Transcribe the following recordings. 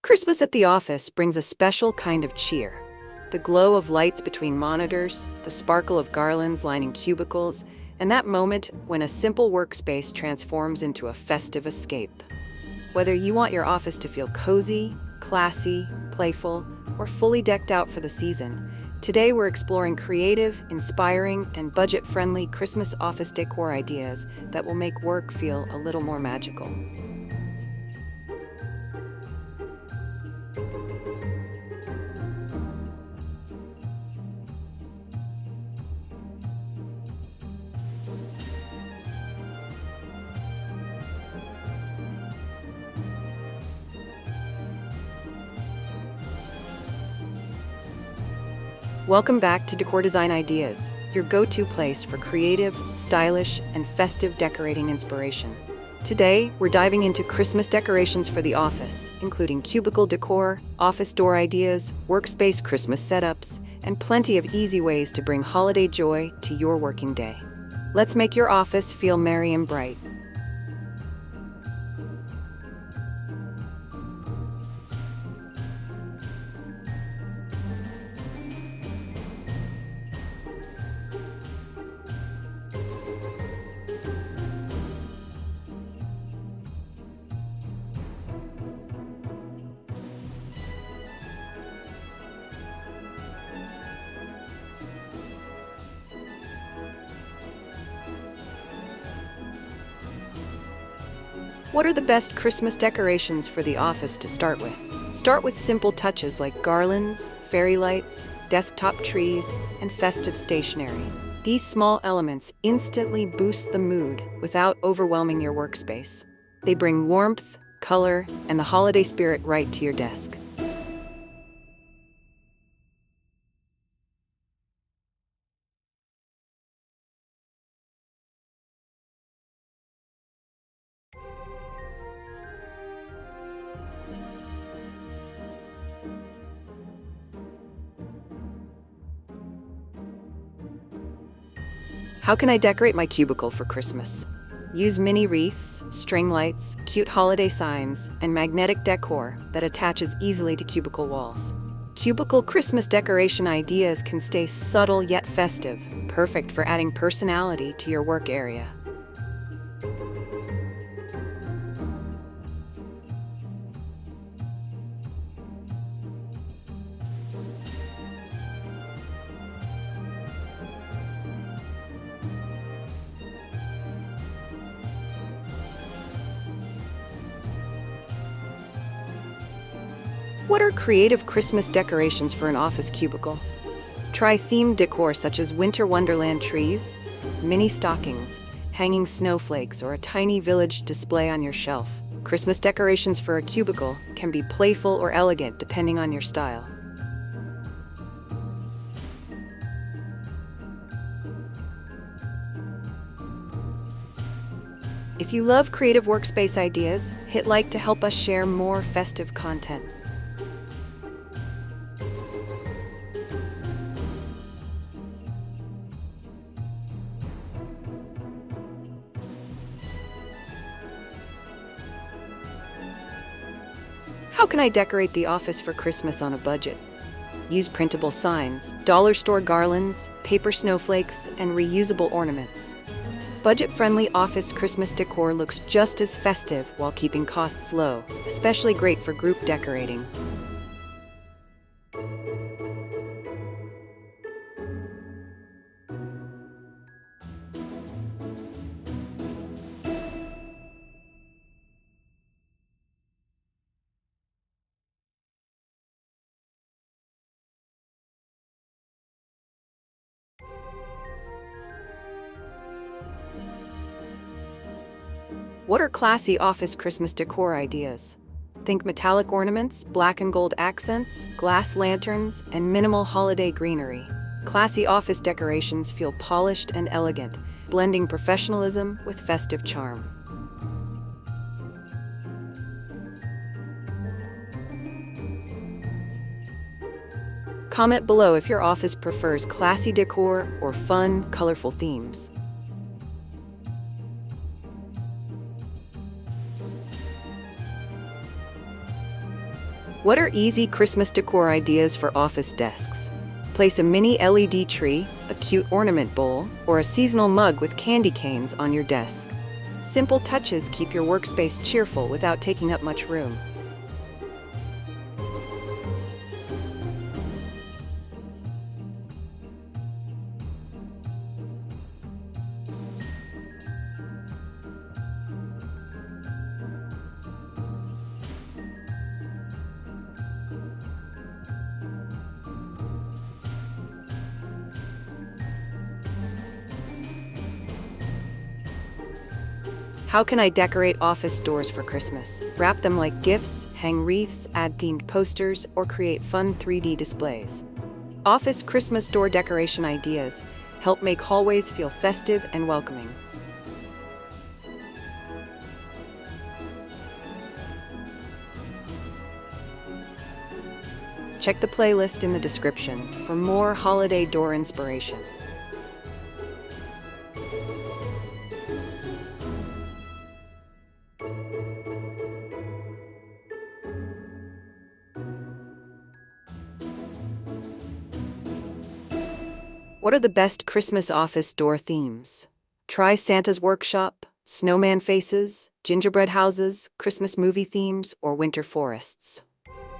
Christmas at the office brings a special kind of cheer. The glow of lights between monitors, the sparkle of garlands lining cubicles, and that moment when a simple workspace transforms into a festive escape. Whether you want your office to feel cozy, classy, playful, or fully decked out for the season, today we're exploring creative, inspiring, and budget-friendly Christmas office decor ideas that will make work feel a little more magical. Welcome back to Decor Design Ideas, your go-to place for creative, stylish, and festive decorating inspiration. Today, we're diving into Christmas decorations for the office, including cubicle decor, office door ideas, workspace Christmas setups, and plenty of easy ways to bring holiday joy to your working day. Let's make your office feel merry and bright. What are the best Christmas decorations for the office to start with? Start with simple touches like garlands, fairy lights, desktop trees, and festive stationery. These small elements instantly boost the mood without overwhelming your workspace. They bring warmth, color, and the holiday spirit right to your desk. How can I decorate my cubicle for Christmas? Use mini wreaths, string lights, cute holiday signs, and magnetic decor that attaches easily to cubicle walls. Cubicle Christmas decoration ideas can stay subtle yet festive, perfect for adding personality to your work area. What are creative Christmas decorations for an office cubicle? Try themed decor such as winter wonderland trees, mini stockings, hanging snowflakes, or a tiny village display on your shelf. Christmas decorations for a cubicle can be playful or elegant depending on your style. If you love creative workspace ideas, hit like to help us share more festive content. How can I decorate the office for Christmas on a budget? Use printable signs, dollar store garlands, paper snowflakes, and reusable ornaments. Budget-friendly office Christmas decor looks just as festive while keeping costs low, especially great for group decorating. What are classy office Christmas decor ideas? Think metallic ornaments, black and gold accents, glass lanterns, and minimal holiday greenery. Classy office decorations feel polished and elegant, blending professionalism with festive charm. Comment below if your office prefers classy decor or fun, colorful themes. What are easy Christmas decor ideas for office desks? Place a mini LED tree, a cute ornament bowl, or a seasonal mug with candy canes on your desk. Simple touches keep your workspace cheerful without taking up much room. How can I decorate office doors for Christmas? Wrap them like gifts, hang wreaths, add themed posters, or create fun 3D displays. Office Christmas door decoration ideas help make hallways feel festive and welcoming. Check the playlist in the description for more holiday door inspiration. What are the best Christmas office door themes? Try Santa's workshop, snowman faces, gingerbread houses, Christmas movie themes, or winter forests.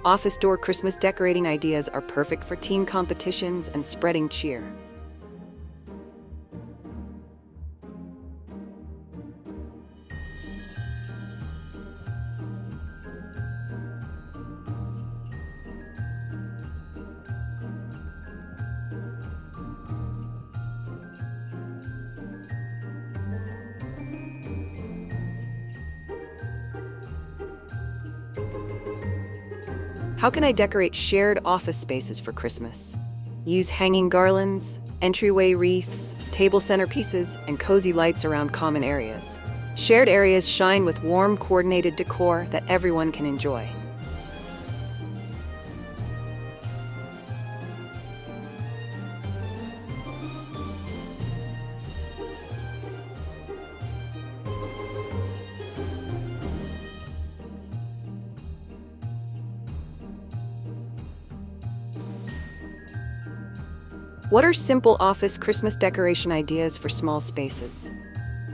Office door Christmas decorating ideas are perfect for team competitions and spreading cheer. How can I decorate shared office spaces for Christmas? Use hanging garlands, entryway wreaths, table centerpieces, and cozy lights around common areas. Shared areas shine with warm, coordinated decor that everyone can enjoy. What are simple office Christmas decoration ideas for small spaces?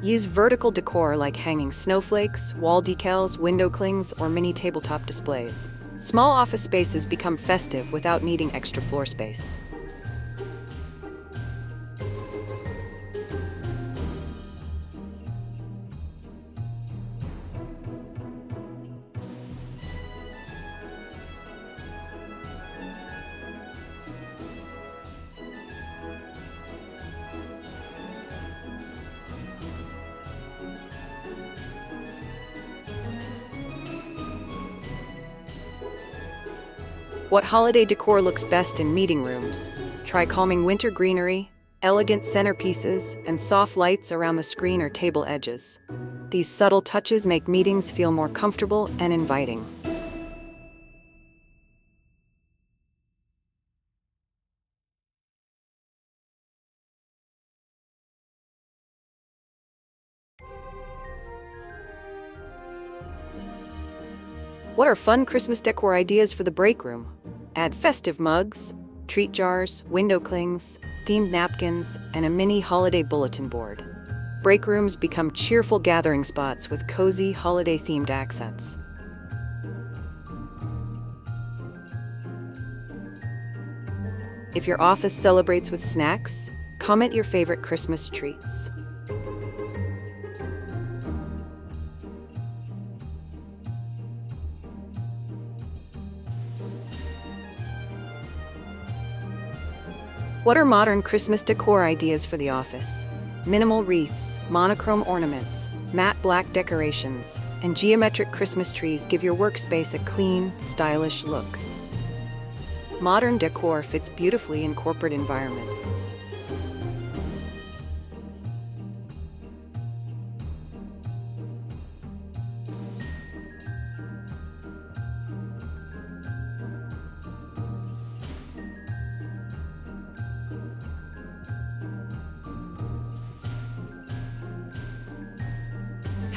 Use vertical decor like hanging snowflakes, wall decals, window clings, or mini tabletop displays. Small office spaces become festive without needing extra floor space. What holiday decor looks best in meeting rooms? Try calming winter greenery, elegant centerpieces, and soft lights around the screen or table edges. These subtle touches make meetings feel more comfortable and inviting. What are fun Christmas decor ideas for the break room? Add festive mugs, treat jars, window clings, themed napkins, and a mini holiday bulletin board. Break rooms become cheerful gathering spots with cozy, holiday-themed accents. If your office celebrates with snacks, comment your favorite Christmas treats. What are modern Christmas decor ideas for the office? Minimal wreaths, monochrome ornaments, matte black decorations, and geometric Christmas trees give your workspace a clean, stylish look. Modern decor fits beautifully in corporate environments.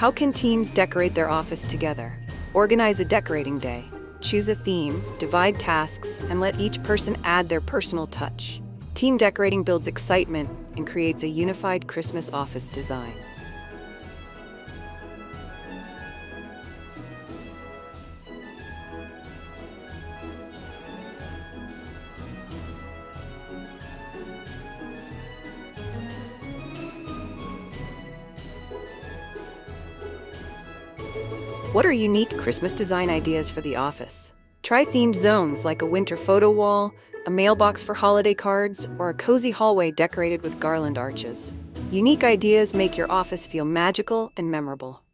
How can teams decorate their office together? Organize a decorating day. Choose a theme, divide tasks, and let each person add their personal touch. Team decorating builds excitement and creates a unified Christmas office design. What are unique Christmas design ideas for the office? Try themed zones like a winter photo wall, a mailbox for holiday cards, or a cozy hallway decorated with garland arches. Unique ideas make your office feel magical and memorable.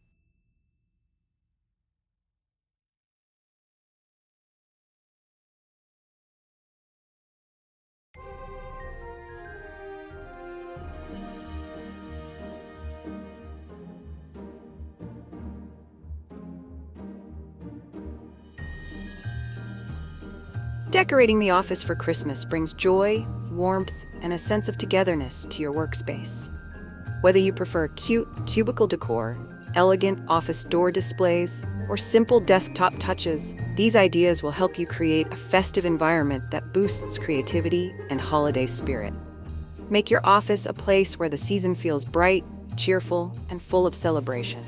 Decorating the office for Christmas brings joy, warmth, and a sense of togetherness to your workspace. Whether you prefer cute cubicle decor, elegant office door displays, or simple desktop touches, these ideas will help you create a festive environment that boosts creativity and holiday spirit. Make your office a place where the season feels bright, cheerful, and full of celebration.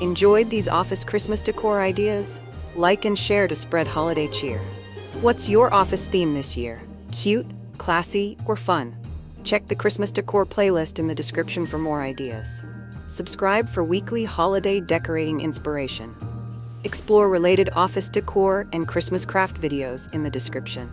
Enjoyed these office Christmas decor ideas? Like and share to spread holiday cheer. What's your office theme this year? Cute, classy, or fun? Check the Christmas decor playlist in the description for more ideas. Subscribe for weekly holiday decorating inspiration. Explore related office decor and Christmas craft videos in the description.